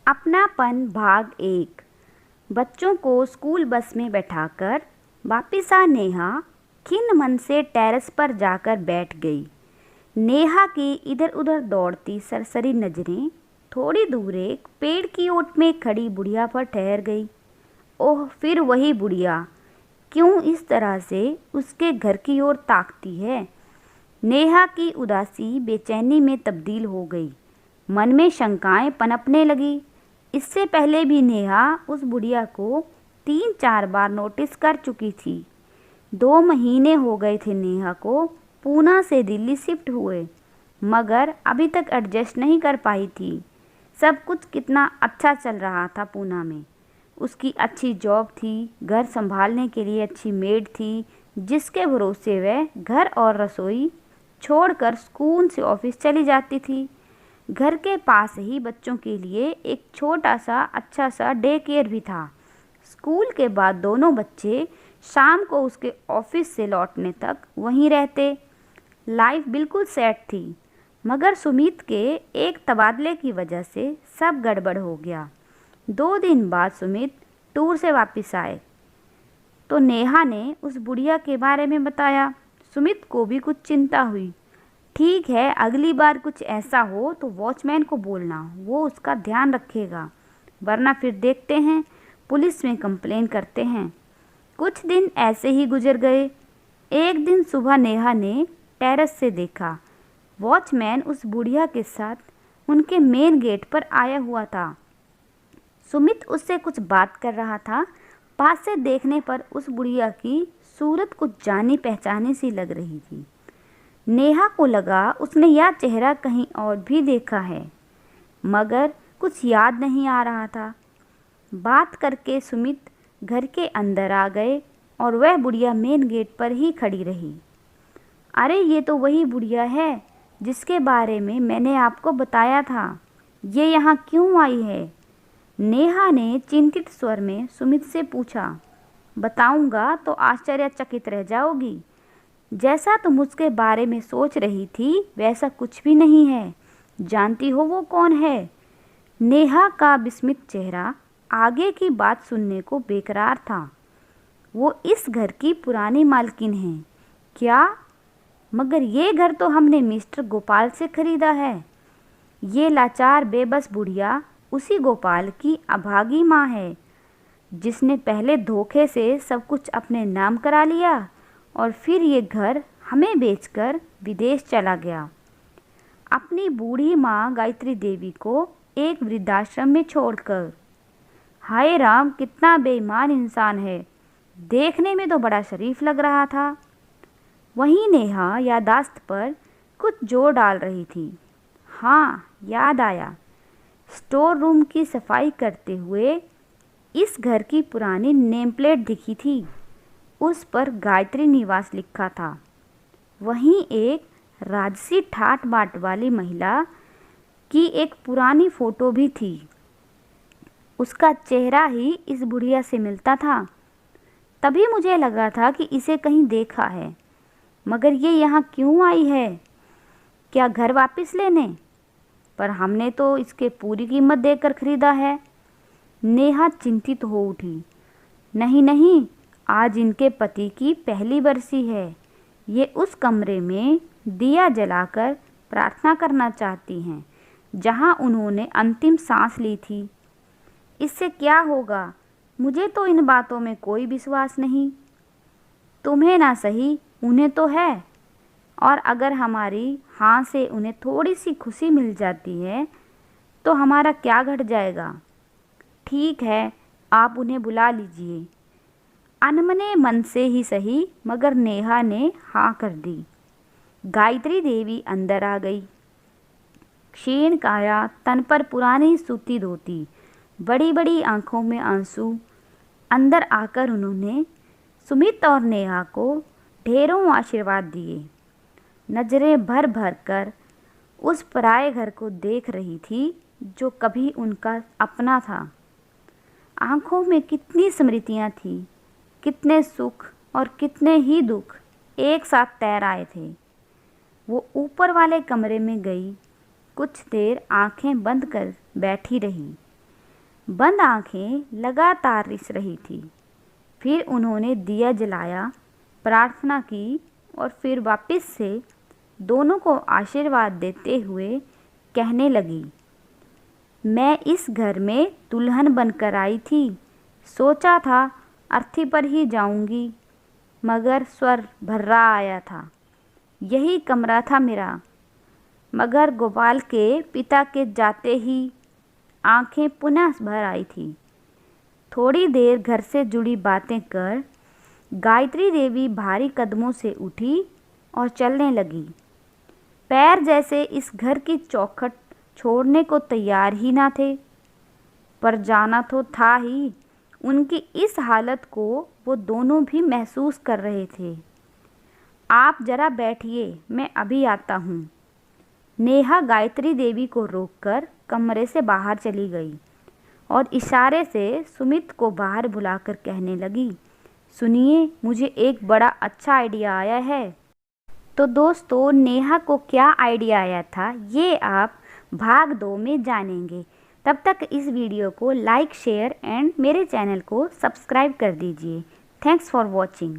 अपनापन भाग 1। बच्चों को स्कूल बस में बैठाकर वापिस आ नेहा खिन्न मन से टेरेस पर जाकर बैठ गई। नेहा की इधर उधर दौड़ती सरसरी नजरें थोड़ी दूर एक पेड़ की ओट में खड़ी बुढ़िया पर ठहर गई। ओह, फिर वही बुढ़िया क्यों इस तरह से उसके घर की ओर ताकती है। नेहा की उदासी बेचैनी में तब्दील हो गई। मन में शंकाएं पनपने लगी। इससे पहले भी नेहा उस बुढ़िया को 3-4 बार नोटिस कर चुकी थी। 2 महीने हो गए थे नेहा को पूना से दिल्ली शिफ्ट हुए, मगर अभी तक एडजस्ट नहीं कर पाई थी। सब कुछ कितना अच्छा चल रहा था पूना में। उसकी अच्छी जॉब थी, घर संभालने के लिए अच्छी मेड थी, जिसके भरोसे वह घर और रसोई छोड़कर सुकून से ऑफिस चली जाती थी। घर के पास ही बच्चों के लिए एक छोटा सा अच्छा सा डे केयर भी था। स्कूल के बाद दोनों बच्चे शाम को उसके ऑफिस से लौटने तक वहीं रहते। लाइफ बिल्कुल सेट थी, मगर सुमित के एक तबादले की वजह से सब गड़बड़ हो गया। 2 दिन बाद सुमित टूर से वापस आए तो नेहा ने उस बुढ़िया के बारे में बताया। सुमित को भी कुछ चिंता हुई। ठीक है, अगली बार कुछ ऐसा हो तो वॉचमैन को बोलना, वो उसका ध्यान रखेगा, वरना फिर देखते हैं, पुलिस में कंप्लेन करते हैं। कुछ दिन ऐसे ही गुजर गए। एक दिन सुबह नेहा ने टेरेस से देखा, वॉचमैन उस बुढ़िया के साथ उनके मेन गेट पर आया हुआ था। सुमित उससे कुछ बात कर रहा था। पास से देखने पर उस बुढ़िया की सूरत कुछ जानी पहचानी सी लग रही थी। नेहा को लगा उसने यह चेहरा कहीं और भी देखा है, मगर कुछ याद नहीं आ रहा था। बात करके सुमित घर के अंदर आ गए और वह बुढ़िया मेन गेट पर ही खड़ी रही। अरे, ये तो वही बुढ़िया है जिसके बारे में मैंने आपको बताया था। ये यहाँ क्यों आई है? नेहा ने चिंतित स्वर में सुमित से पूछा। बताऊंगा तो आश्चर्यचकित रह जाओगी। जैसा तुम उसके बारे में सोच रही थी वैसा कुछ भी नहीं है। जानती हो वो कौन है? नेहा का विस्मित चेहरा आगे की बात सुनने को बेकरार था। वो इस घर की पुरानी मालकिन है। क्या? मगर ये घर तो हमने मिस्टर गोपाल से खरीदा है। ये लाचार बेबस बुढ़िया उसी गोपाल की अभागी माँ है, जिसने पहले धोखे से सब कुछ अपने नाम करा लिया और फिर ये घर हमें बेचकर विदेश चला गया। अपनी बूढ़ी माँ गायत्री देवी को एक वृद्धाश्रम में छोड़कर। हाय राम, कितना बेईमान इंसान है। देखने में तो बड़ा शरीफ लग रहा था। वहीं नेहा यादाश्त पर कुछ जोर डाल रही थी। हाँ, याद आया। स्टोर रूम की सफाई करते हुए इस घर की पुरानी नेम प्लेट दिखी थी। उस पर गायत्री निवास लिखा था। वहीं एक राजसी ठाट बाट वाली महिला की एक पुरानी फोटो भी थी। उसका चेहरा ही इस बुढ़िया से मिलता था। तभी मुझे लगा था कि इसे कहीं देखा है, मगर ये यहाँ क्यों आई है? क्या घर वापस लेने? पर हमने तो इसके पूरी कीमत देकर खरीदा है। नेहा चिंतित हो उठी। नहीं नहीं, आज इनके पति की पहली बरसी है। ये उस कमरे में दिया जलाकर प्रार्थना करना चाहती हैं जहां उन्होंने अंतिम सांस ली थी। इससे क्या होगा? मुझे तो इन बातों में कोई विश्वास नहीं। तुम्हें ना सही, उन्हें तो है। और अगर हमारी हाँ से उन्हें थोड़ी सी खुशी मिल जाती है तो हमारा क्या घट जाएगा? ठीक है, आप उन्हें बुला लीजिए। अनमने मन से ही सही, मगर नेहा ने हाँ कर दी। गायत्री देवी अंदर आ गई। क्षीण काया, तन पर पुरानी सूती धोती, बड़ी बड़ी आंखों में आंसू। अंदर आकर उन्होंने सुमित और नेहा को ढेरों आशीर्वाद दिए। नजरें भर भर कर उस पराये घर को देख रही थी जो कभी उनका अपना था। आंखों में कितनी स्मृतियां थी, कितने सुख और कितने ही दुख एक साथ तैर आए थे। वो ऊपर वाले कमरे में गई। कुछ देर आंखें बंद कर बैठी रही। बंद आंखें लगातार रिस रही थी। फिर उन्होंने दिया जलाया, प्रार्थना की और फिर वापस से दोनों को आशीर्वाद देते हुए कहने लगी, मैं इस घर में दुल्हन बनकर आई थी। सोचा था अर्थी पर ही जाऊंगी, मगर स्वर भर्रा आया था। यही कमरा था मेरा। मगर गोपाल के पिता के जाते ही आंखें पुनः भर आई थी। थोड़ी देर घर से जुड़ी बातें कर गायत्री देवी भारी कदमों से उठी और चलने लगी। पैर जैसे इस घर की चौखट छोड़ने को तैयार ही ना थे, पर जाना तो था ही। उनकी इस हालत को वो दोनों भी महसूस कर रहे थे। आप जरा बैठिए, मैं अभी आता हूँ। नेहा गायत्री देवी को रोककर कमरे से बाहर चली गई और इशारे से सुमित को बाहर बुलाकर कहने लगी, सुनिए, मुझे एक बड़ा अच्छा आइडिया आया है। तो दोस्तों, नेहा को क्या आइडिया आया था ये आप भाग 2 में जानेंगे। तब तक इस वीडियो को लाइक, शेयर एंड मेरे चैनल को सब्सक्राइब कर दीजिए। Thanks for watching.